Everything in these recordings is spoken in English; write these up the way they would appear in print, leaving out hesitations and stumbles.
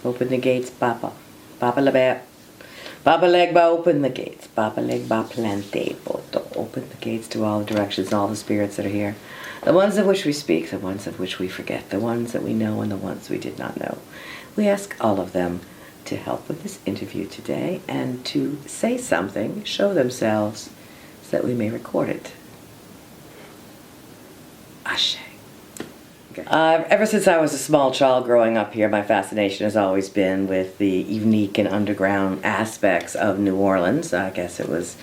Open the gates, Papa. Papa la bear. Papa Legba, open the gates. Papa Legba plante poto. Open the gates to all directions, all the spirits that are here. The ones of which we speak, the ones of which we forget, the ones that we know and the ones we did not know. We ask all of them to help with this interview today and to say something, show themselves, so that we may record it. Ashe. Okay. Ever since I was a small child growing up here, my fascination has always been with the unique and underground aspects of New Orleans. I guess it was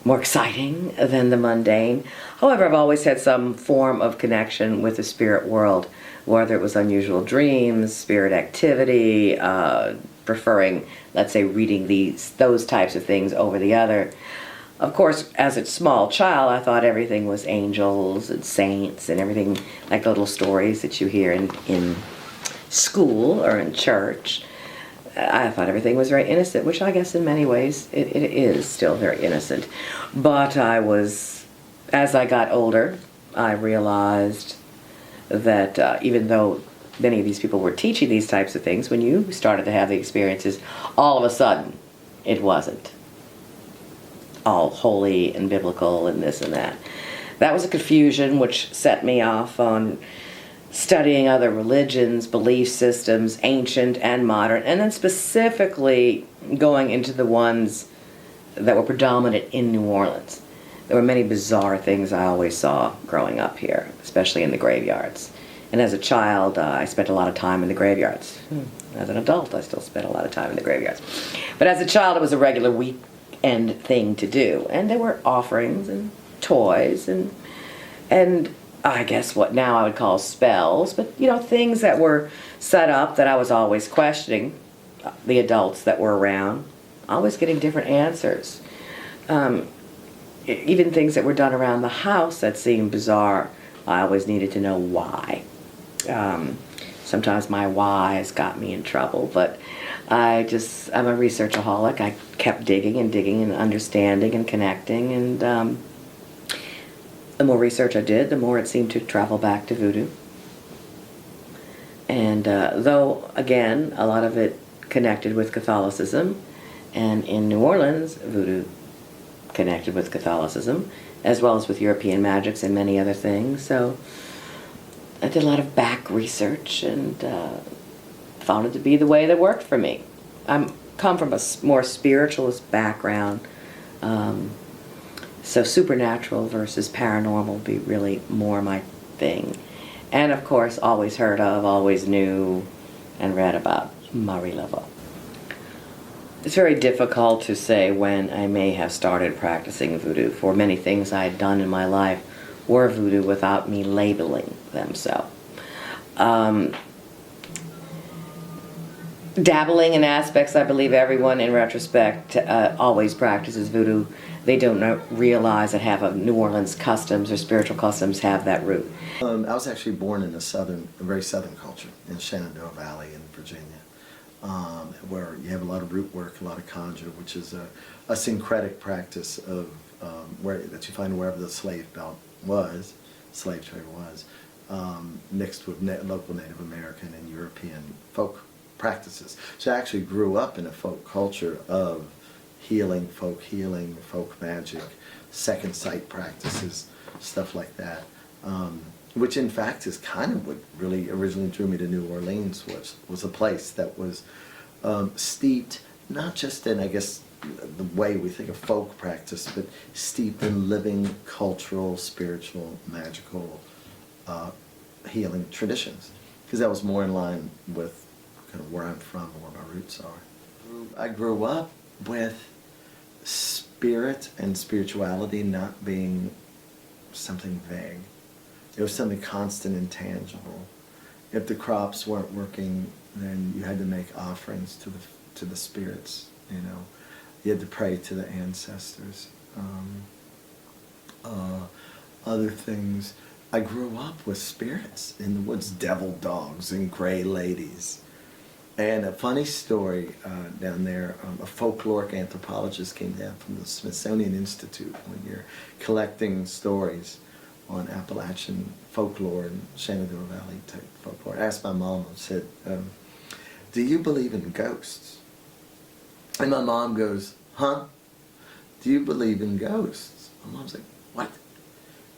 more exciting than the mundane. However, I've always had some form of connection with the spirit world, whether it was unusual dreams, spirit activity, preferring, let's say, reading those types of things over the other. Of course, as a small child, I thought everything was angels and saints and everything like little stories that you hear in school or in church. I thought everything was very innocent, which I guess in many ways it is still very innocent. But as I got older, I realized that even though many of these people were teaching these types of things, when you started to have the experiences, all of a sudden it wasn't all holy and biblical and this and that. That was a confusion which set me off on studying other religions, belief systems, ancient and modern, and then specifically going into the ones that were predominant in New Orleans. There were many bizarre things I always saw growing up here, especially in the graveyards. And as a child, I spent a lot of time in the graveyards. As an adult, I still spent a lot of time in the graveyards. But as a child, it was a regular weekend thing to do. And there were offerings and toys and I guess what now I would call spells, but things that were set up that I was always questioning the adults that were around, always getting different answers. Even things that were done around the house that seemed bizarre, I always needed to know why. Sometimes my whys got me in trouble, but I'm a researchaholic. I kept digging and understanding and connecting, and the more research I did, the more it seemed to travel back to voodoo. And though, again, a lot of it connected with Catholicism, and in New Orleans, voodoo connected with Catholicism, as well as with European magics and many other things. So I did a lot of back research and found it to be the way that worked for me. I come from a more spiritualist background, so supernatural versus paranormal would be really more my thing. And of course, always heard of, always knew, and read about Mary Voodoo. It's very difficult to say when I may have started practicing voodoo, for many things I had done in my life were voodoo without me labeling them so. Dabbling in aspects, I believe everyone in retrospect always practices voodoo. They don't realize that half of New Orleans customs or spiritual customs have that root. I was actually born in a very southern culture in Shenandoah Valley in Virginia, where you have a lot of root work, a lot of conjure, which is a syncretic practice of that you find wherever the slave trade was, mixed with local Native American and European folk practices. So I actually grew up in a folk culture of folk magic, second sight practices, stuff like that, which in fact is kind of what really originally drew me to New Orleans, was a place that was steeped not just in, I guess, the way we think of folk practice, but steeped in living cultural, spiritual, magical, healing traditions, because that was more in line with kind of where I'm from and where my roots are. I grew up with spirit and spirituality not being something vague. It was something constant and tangible. If the crops weren't working, then you had to make offerings to the spirits, You had to pray to the ancestors. Other things. I grew up with spirits in the woods, devil dogs and gray ladies. And a funny story down there, a folkloric anthropologist came down from the Smithsonian Institute when you're collecting stories on Appalachian folklore and Shenandoah Valley type folklore. I asked my mom, I said, do you believe in ghosts? And my mom goes, huh? Do you believe in ghosts? My mom's like, what?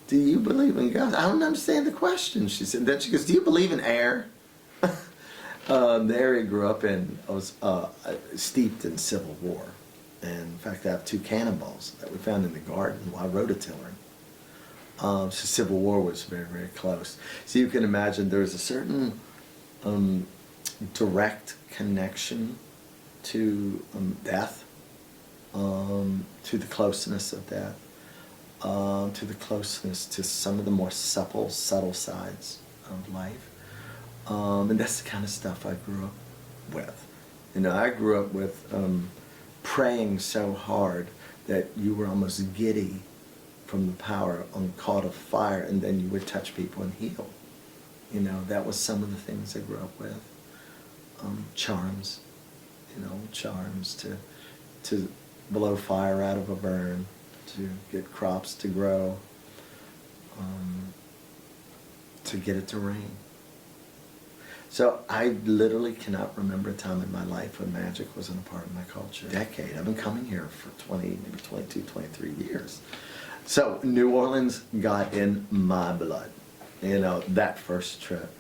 Do you believe in ghosts? I don't understand the question, she said. Then she goes, do you believe in air? The area I grew up in was steeped in Civil War. And in fact, I have 2 cannonballs that we found in the garden while rototillering. So Civil War was very, very close. So you can imagine there's a certain direct connection to death, to the closeness of death, to the closeness to some of the more subtle sides of life. And that's the kind of stuff I grew up with. You know, I grew up with praying so hard that you were almost giddy from the power on caught of fire, and then you would touch people and heal. You know, that was some of the things I grew up with. Charms, you know, charms to blow fire out of a burn, to get crops to grow, to get it to rain. So I literally cannot remember a time in my life when magic wasn't a part of my culture. Decade. I've been coming here for 20, maybe 22, 23 years. So New Orleans got in my blood, you know, that first trip.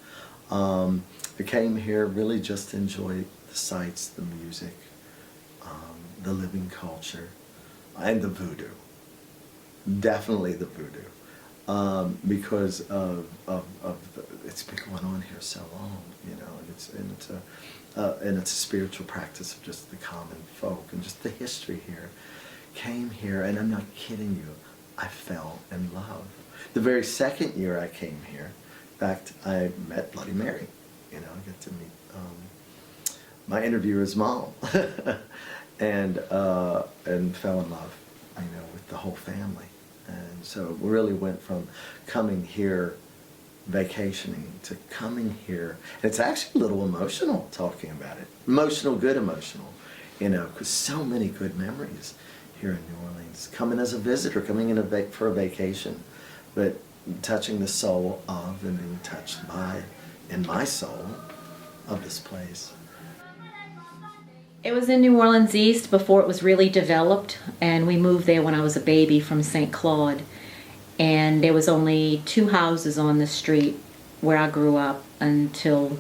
I came here really just to enjoy the sights, the music, the living culture, and the voodoo. Definitely the voodoo. Because of it's been going on here so long, you know, and it's a spiritual practice of just the common folk and just the history here. Came here, and I'm not kidding you, I fell in love. The very second year I came here, in fact, I met Bloody Mary. You know, I got to meet my interviewer's mom, and fell in love, you know, with the whole family. And so we really went from coming here vacationing to coming here. And it's actually a little emotional talking about it. Emotional, good emotional, you know, because so many good memories here in New Orleans. Coming as a visitor, coming in for a vacation, but touching the soul of and being touched by, in my soul, of this place. It was in New Orleans East before it was really developed, and we moved there when I was a baby from St. Claude. And there was only 2 houses on the street where I grew up until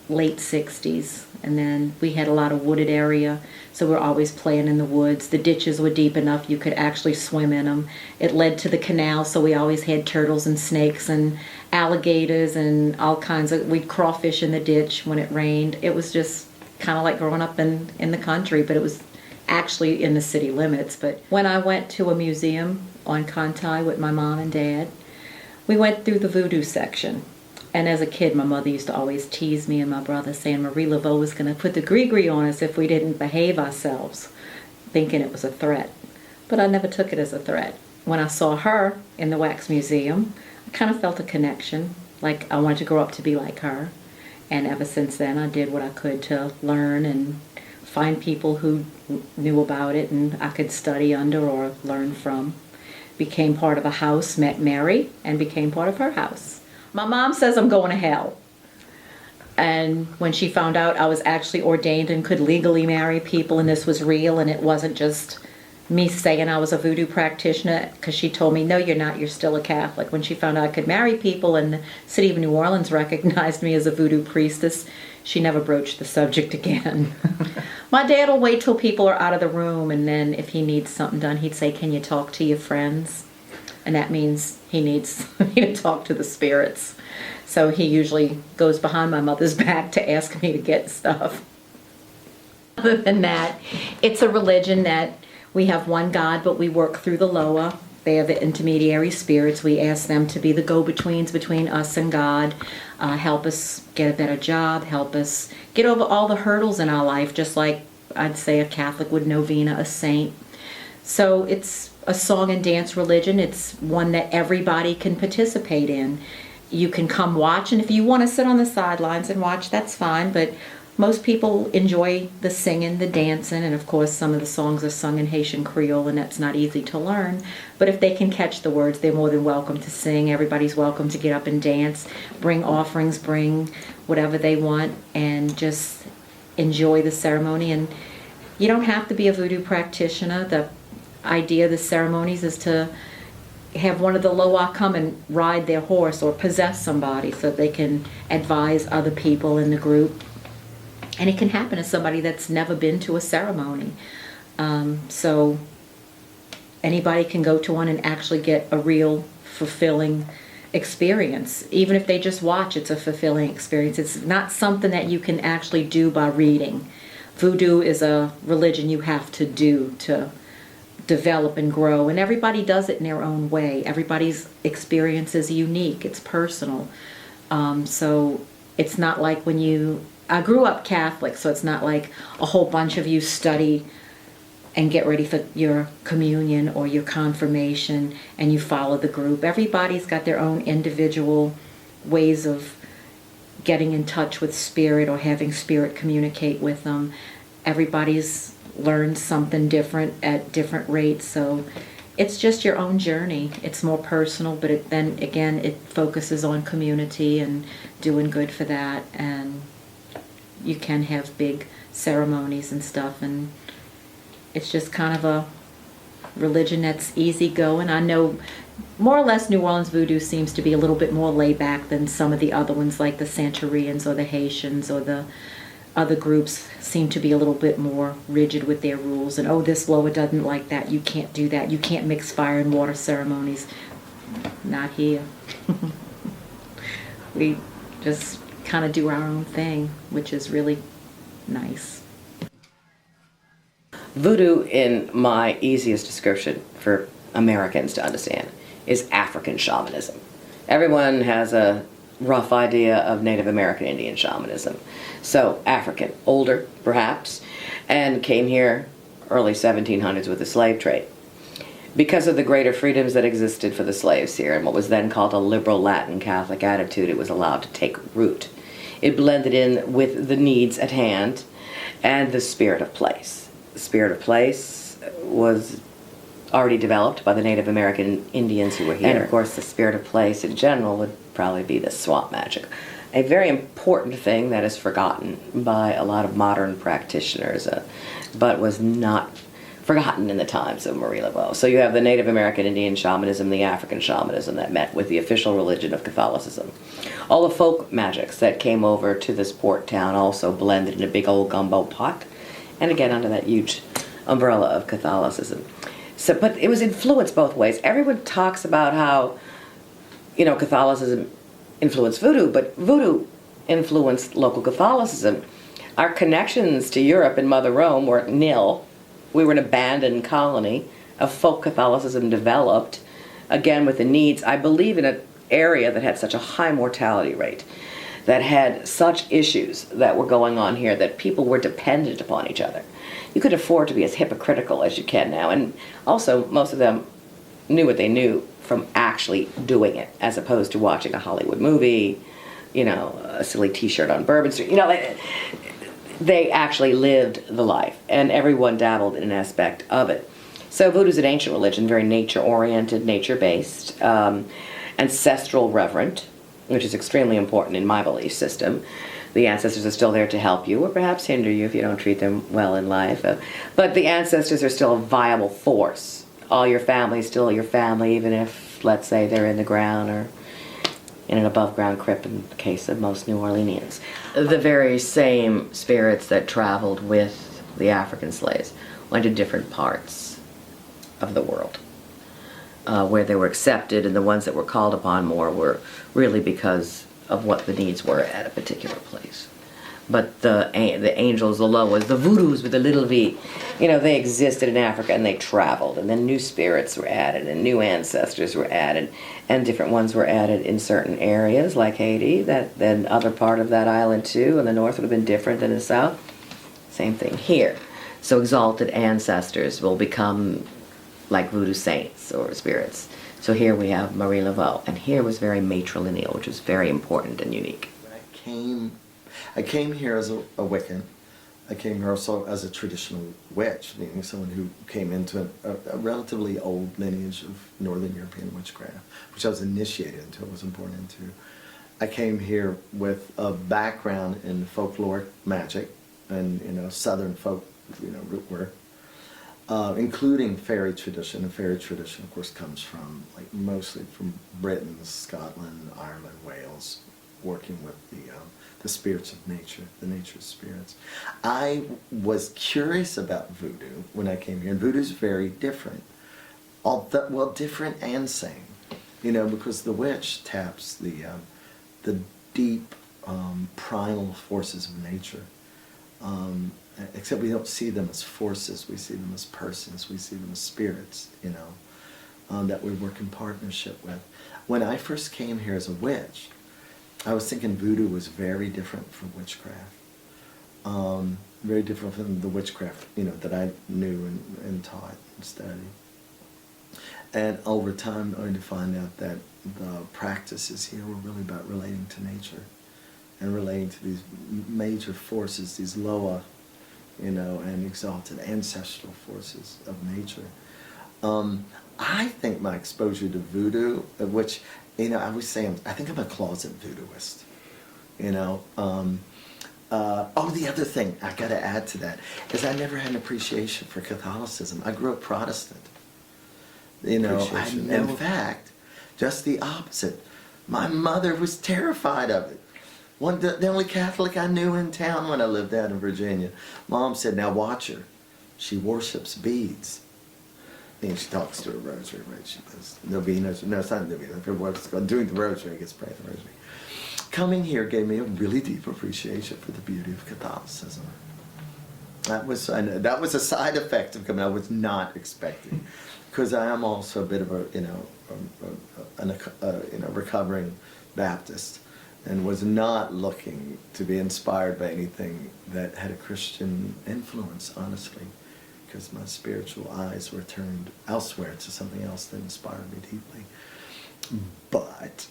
late 60s. And then we had a lot of wooded area, so we were always playing in the woods. The ditches were deep enough you could actually swim in them. It led to the canal, so we always had turtles and snakes and alligators and all kinds of, we'd crawfish in the ditch when it rained. It was just kind of like growing up in the country, but it was actually in the city limits. But when I went to a museum on Conti with my mom and dad, we went through the voodoo section. And as a kid, my mother used to always tease me and my brother, saying Marie Laveau was going to put the gris-gris on us if we didn't behave ourselves, thinking it was a threat. But I never took it as a threat. When I saw her in the Wax Museum, I kind of felt a connection, like I wanted to grow up to be like her. And ever since then, I did what I could to learn and find people who knew about it and I could study under or learn from. Became part of a house, met Mary, and became part of her house. My mom says I'm going to hell. And when she found out I was actually ordained and could legally marry people and this was real and it wasn't just me saying I was a voodoo practitioner, because she told me, no, you're not, you're still a Catholic. When she found out I could marry people and the city of New Orleans recognized me as a voodoo priestess, she never broached the subject again. My dad will wait till people are out of the room, and then if he needs something done, he'd say, can you talk to your friends? And that means he needs me to talk to the spirits. So he usually goes behind my mother's back to ask me to get stuff. Other than that, it's a religion that we have one God, but we work through the Loa. They are the intermediary spirits. We ask them to be the go-betweens between us and God, help us get a better job, help us get over all the hurdles in our life, just like I'd say a Catholic would novena a saint. So it's a song and dance religion. It's one that everybody can participate in. You can come watch, and if you want to sit on the sidelines and watch, that's fine, but most people enjoy the singing, the dancing, and of course some of the songs are sung in Haitian Creole, and that's not easy to learn. But if they can catch the words, they're more than welcome to sing. Everybody's welcome to get up and dance, bring offerings, bring whatever they want, and just enjoy the ceremony. And you don't have to be a voodoo practitioner. The idea of the ceremonies is to have one of the Loa come and ride their horse or possess somebody so they can advise other people in the group. And it can happen to somebody that's never been to a ceremony. So anybody can go to one and actually get a real fulfilling experience. Even if they just watch, it's a fulfilling experience. It's not something that you can actually do by reading. Voodoo is a religion you have to do to develop and grow, and everybody does it in their own way. Everybody's experience is unique. It's personal. So it's not like I grew up Catholic, so it's not like a whole bunch of you study and get ready for your communion or your confirmation and you follow the group. Everybody's got their own individual ways of getting in touch with spirit or having spirit communicate with them. Everybody's learned something different at different rates, so it's just your own journey. It's more personal, but then again it focuses on community and doing good for that, and you can have big ceremonies and stuff, and it's just kind of a religion that's easygoing. I know more or less New Orleans Voodoo seems to be a little bit more laid back than some of the other ones, like the Santerians or the Haitians, or the other groups seem to be a little bit more rigid with their rules. And, oh, this Loa doesn't like that. You can't do that. You can't mix fire and water ceremonies. Not here. We just kind of do our own thing, which is really nice. Voodoo, in my easiest description for Americans to understand, is African shamanism. Everyone has a rough idea of Native American Indian shamanism. So African, older perhaps, and came here early 1700s with the slave trade. Because of the greater freedoms that existed for the slaves here and what was then called a liberal Latin Catholic attitude, it was allowed to take root. It blended in with the needs at hand and the spirit of place. The spirit of place was already developed by the Native American Indians who were here. And of course the spirit of place in general would probably be the swamp magic. A very important thing that is forgotten by a lot of modern practitioners, but was not forgotten in the times of Mary Voodoo. So you have the Native American Indian shamanism, the African shamanism that met with the official religion of Catholicism. All the folk magics that came over to this port town also blended in a big old gumbo pot, and again under that huge umbrella of Catholicism. So, but it was influenced both ways. Everyone talks about how, Catholicism influenced voodoo, but voodoo influenced local Catholicism. Our connections to Europe and Mother Rome were nil. We were an abandoned colony of folk Catholicism developed, again with the needs, I believe, in an area that had such a high mortality rate, that had such issues that were going on here, that people were dependent upon each other. You could afford to be as hypocritical as you can now, and also most of them knew what they knew from actually doing it, as opposed to watching a Hollywood movie, a silly t-shirt on Bourbon Street. They actually lived the life, and everyone dabbled in an aspect of it. So voodoo is an ancient religion, very nature-oriented, nature-based, ancestral reverent, which is extremely important in my belief system. The ancestors are still there to help you, or perhaps hinder you if you don't treat them well in life. But the ancestors are still a viable force. All your family is still your family, even if, let's say, they're in the ground or in an above-ground crypt in the case of most New Orleanians. The very same spirits that traveled with the African slaves went to different parts of the world, where they were accepted, and the ones that were called upon more were really because of what the needs were at a particular place. But the angels, the Loas, the voodoos with the little v, they existed in Africa and they traveled, and then new spirits were added and new ancestors were added, and different ones were added in certain areas like Haiti, that then other part of that island too, and the north would have been different than the south. Same thing here. So exalted ancestors will become like voodoo saints or spirits. So here we have Mary Voodoo, and here was very matrilineal, which was very important and unique. When I came, I came here as a Wiccan. I came here also as a traditional witch, meaning someone who came into a relatively old lineage of Northern European witchcraft, which I was initiated into, I wasn't born into. I came here with a background in folkloric magic and, Southern folk, root work, including fairy tradition. And fairy tradition, of course, comes from, mostly from Britain, Scotland, Ireland, Wales, working with the spirits of nature, the nature spirits. I was curious about voodoo when I came here, and voodoo's very different. Different and same, because the witch taps the deep primal forces of nature. Except we don't see them as forces, we see them as persons, we see them as spirits, that we work in partnership with. When I first came here as a witch, I was thinking voodoo was very different from witchcraft. Very different from the witchcraft, that I knew and taught and studied. And over time, I only to find out that the practices here were really about relating to nature and relating to these major forces, these lower, and exalted ancestral forces of nature. I think my exposure to voodoo, which, I always say, I think I'm a closet voodooist. The other thing I got to add to that is I never had an appreciation for Catholicism. I grew up Protestant. In fact, just the opposite. My mother was terrified of it. The only Catholic I knew in town when I lived out in Virginia. Mom said, now watch her. She worships beads. And she talks to her rosary, right? She does novenas. No, it's not novenas. It's called doing the rosary. I guess praying the rosary. Coming here gave me a really deep appreciation for the beauty of Catholicism. That was a side effect of coming. I was not expecting, because I am also a bit of a recovering Baptist, and was not looking to be inspired by anything that had a Christian influence, honestly, because my spiritual eyes were turned elsewhere to something else that inspired me deeply. But,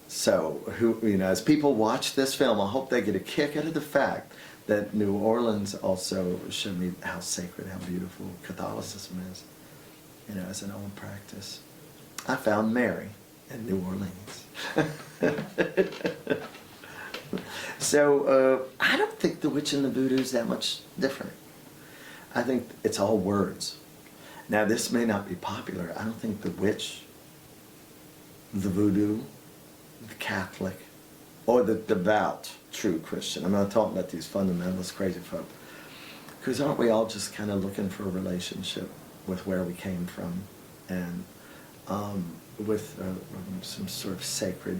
as people watch this film, I hope they get a kick out of the fact that New Orleans also showed me how sacred, how beautiful Catholicism is, as an old practice. I found Mary in New Orleans. So I don't think the witch and the voodoo is that much different. I think it's all words. Now, this may not be popular. I don't think the witch, the voodoo, the Catholic, or the devout true Christian, I'm not talking about these fundamentalist crazy folk, because aren't we all just kind of looking for a relationship with where we came from, and with some sort of sacred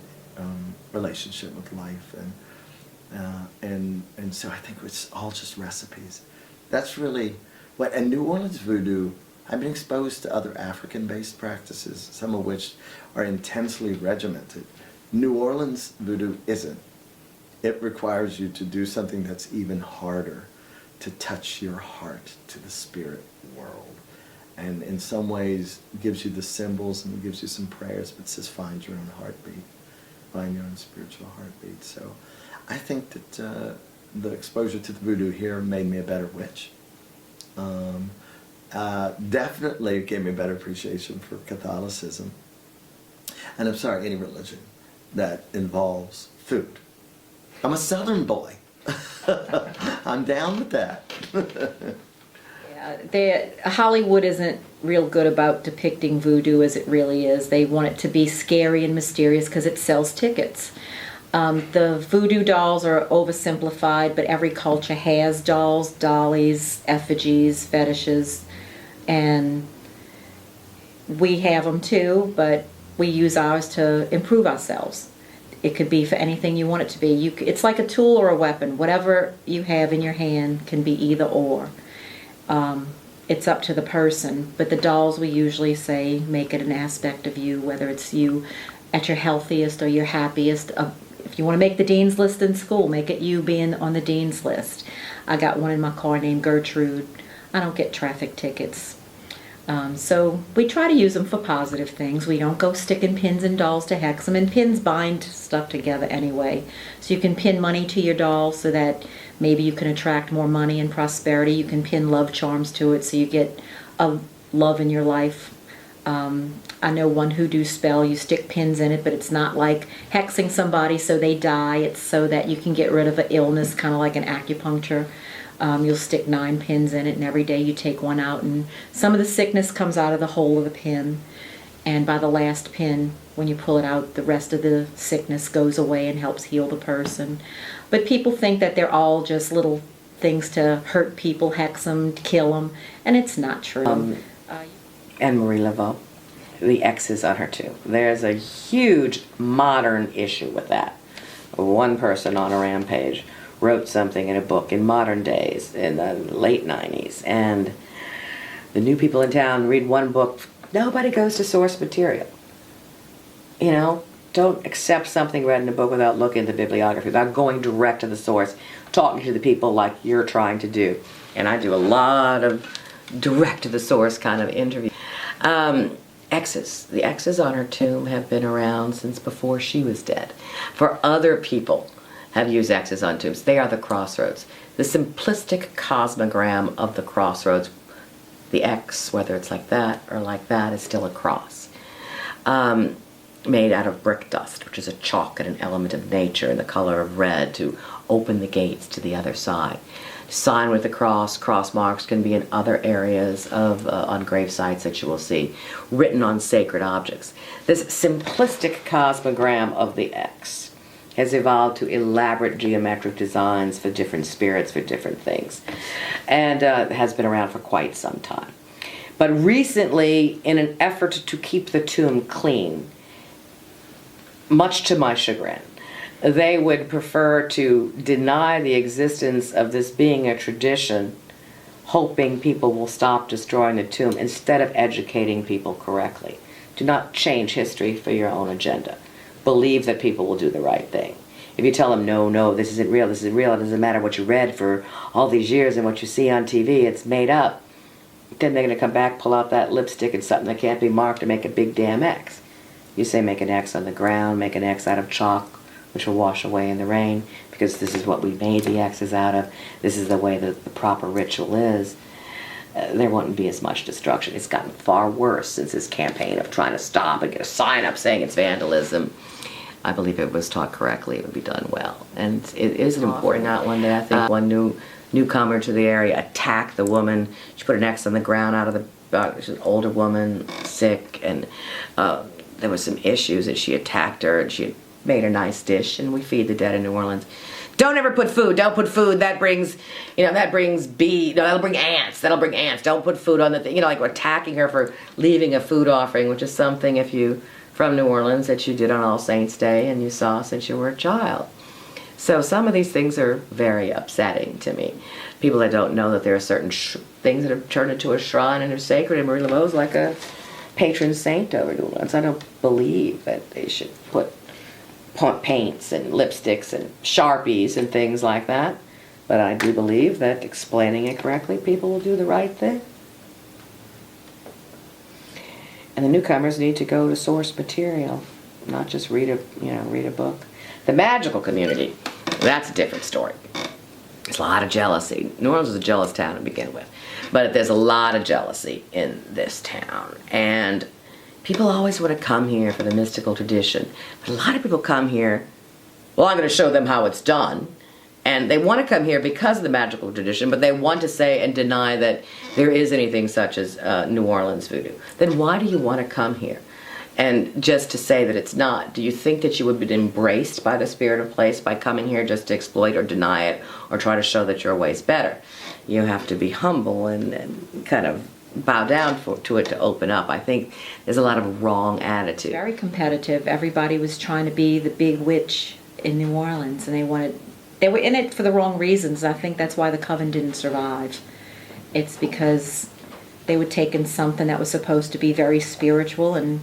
relationship with life, and so I think it's all just recipes. That's really what. And New Orleans voodoo, I've been exposed to other African-based practices, some of which are intensely regimented. New Orleans voodoo isn't. It requires you to do something that's even harder, to touch your heart to the spirit world. And in some ways gives you the symbols and gives you some prayers, but says find your own heartbeat, find your own spiritual heartbeat. So I think that the exposure to the voodoo here made me a better witch. Definitely gave me a better appreciation for Catholicism. And I'm sorry, any religion that involves food. I'm a Southern boy. I'm down with that. Hollywood isn't real good about depicting voodoo as it really is. They want it to be scary and mysterious because it sells tickets. The voodoo dolls are oversimplified, but every culture has dolls, dollies, effigies, fetishes, and we have them too, but we use ours to improve ourselves. It could be for anything you want it to be. It's like a tool or a weapon. Whatever you have in your hand can be either or. It's up to the person, but the dolls, we usually say, make it an aspect of you, whether it's you at your healthiest or your happiest. If you want to make the dean's list in school, make it you being on the dean's list. I got one in my car named Gertrude. I don't get traffic tickets. So we try to use them for positive things. We don't go sticking pins in dolls to hex them, and pins bind stuff together anyway. So you can pin money to your doll so that maybe you can attract more money and prosperity. You can pin love charms to it so you get a love in your life. I know one hoodoo spell, you stick pins in it, but it's not like hexing somebody so they die. It's so that you can get rid of an illness, kind of like an acupuncture. You'll stick 9 pins in it, and every day you take one out, and some of the sickness comes out of the hole of the pin. And by the last pin, when you pull it out, the rest of the sickness goes away and helps heal the person. But people think that they're all just little things to hurt people, hex them, kill them, and it's not true. And Marie Laveau, the X's on her too. There's a huge modern issue with that. One person on a rampage wrote something in a book in modern days, in the late 90s, and the new people in town read one book. Nobody goes to source material. You know, don't accept something read in a book without looking at the bibliography, without going direct to the source, talking to the people like you're trying to do. And I do a lot of direct to the source kind of interview. X's. The X's on her tomb have been around since before she was dead. For other people have used X's on tombs. They are the crossroads. The simplistic cosmogram of the crossroads. The X, whether it's like that or like that, is still a cross. Made out of brick dust, which is a chalk and an element of nature in the color of red to open the gates to the other side. Sign with the cross. Cross marks can be in other areas of on grave sites that you will see, written on sacred objects. This simplistic cosmogram of the X has evolved to elaborate geometric designs for different spirits, for different things, and has been around for quite some time. But recently, in an effort to keep the tomb clean, much to my chagrin, they would prefer to deny the existence of this being a tradition, hoping people will stop destroying the tomb instead of educating people correctly. Do not change history for your own agenda. Believe that people will do the right thing. If you tell them, no, this isn't real, it doesn't matter what you read for all these years and what you see on TV, it's made up, then they're going to come back, pull out that lipstick and something that can't be marked and make a big damn X. You say make an X on the ground, make an X out of chalk, which will wash away in the rain, because this is what we made the X's out of. This is the way that the proper ritual is. There won't be as much destruction. It's gotten far worse since this campaign of trying to stop and get a sign up saying it's vandalism. I believe if it was taught correctly, it would be done well. And it is important. Not one day, I think one newcomer to the area attacked the woman. She put an X on the ground out of the, she's an older woman, sick, and there was some issues, and she attacked her, and she had made a nice dish, and we feed the dead in New Orleans. Don't ever put food. Don't put food. That brings, that'll bring ants. That'll bring ants. Don't put food on the thing. Like we're attacking her for leaving a food offering, which is something if you from New Orleans that you did on All Saints Day and you saw since you were a child. So some of these things are very upsetting to me. People that don't know that there are certain things that have turned into a shrine and are sacred, and Marie Laveau is like a patron saint over New Orleans. I don't believe that they should put paints and lipsticks and Sharpies and things like that. But I do believe that explaining it correctly, people will do the right thing. And the newcomers need to go to source material, not just read a book. The magical community, that's a different story. There's a lot of jealousy. New Orleans is a jealous town to begin with, but there's a lot of jealousy in this town. And people always want to come here for the mystical tradition. But a lot of people come here, well, I'm going to show them how it's done. And they want to come here because of the magical tradition, but they want to say and deny that there is anything such as New Orleans voodoo. Then why do you want to come here? And just to say that it's not, do you think that you would be embraced by the spirit of place by coming here just to exploit or deny it or try to show that your way's better? You have to be humble and kind of bow down to it to open up. I think there's a lot of wrong attitude. Very competitive. Everybody was trying to be the big witch in New Orleans, and they were in it for the wrong reasons. I think that's why the coven didn't survive. It's because they would take in something that was supposed to be very spiritual and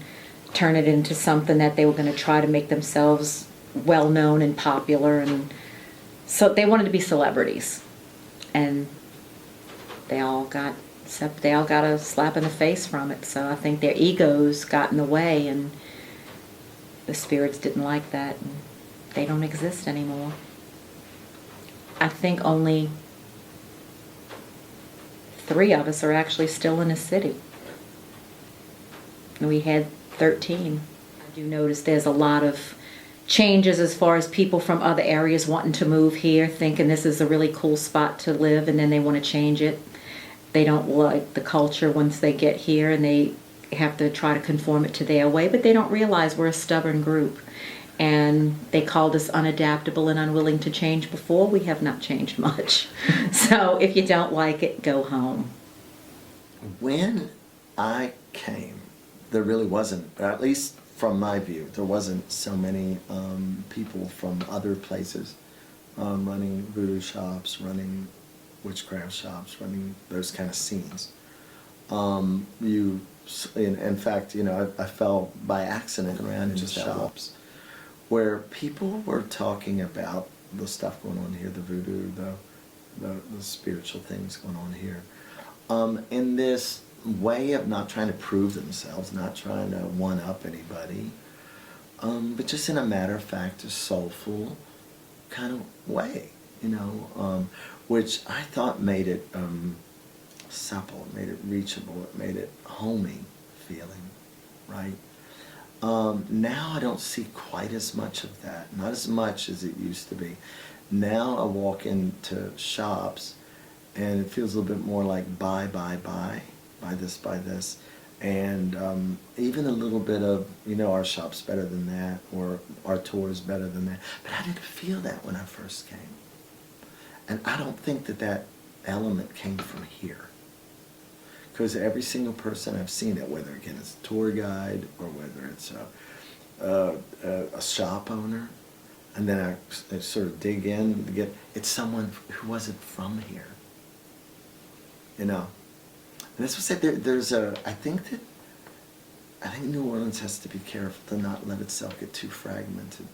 turn it into something that they were going to try to make themselves well known and popular, and so they wanted to be celebrities, and they all got except they all got a slap in the face from it. So I think their egos got in the way, and the spirits didn't like that, and they don't exist anymore. I think only 3 of us are actually still in the city. And we had 13. I do notice there's a lot of changes as far as people from other areas wanting to move here, thinking this is a really cool spot to live, and then they want to change it. They don't like the culture once they get here, and they have to try to conform it to their way, but they don't realize we're a stubborn group. And they called us unadaptable and unwilling to change before. We have not changed much. So if you don't like it, go home. When I came, there really wasn't, at least from my view, there wasn't so many people from other places running voodoo shops, running witchcraft shops, running those kind of scenes. In fact, you know, I fell by accident around into shops where people were talking about the stuff going on here, the voodoo, the spiritual things going on here, in this way of not trying to prove themselves, not trying to one-up anybody, but just in a matter-of-fact, soulful kind of way, you know, which I thought made it supple, it made it reachable, it made it homey feeling, right? Now I don't see quite as much of that, not as much as it used to be. Now I walk into shops and it feels a little bit more like buy this, and even a little bit of, you know, our shop's better than that, or our tour's better than that. But I didn't feel that when I first came. And I don't think that element came from here. Because every single person I've seen it, whether again it's a tour guide or whether it's a shop owner, and then I sort of dig in to get, it's someone who wasn't from here, you know. And that's what I said. I think New Orleans has to be careful to not let itself get too fragmented,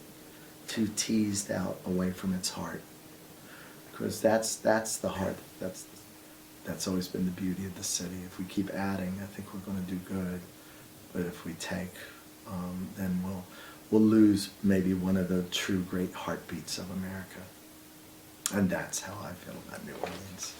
too teased out away from its heart, because that's the heart. That's always been the beauty of the city. If we keep adding, I think we're going to do good. But if we take, then we'll lose maybe one of the true great heartbeats of America. And that's how I feel about New Orleans.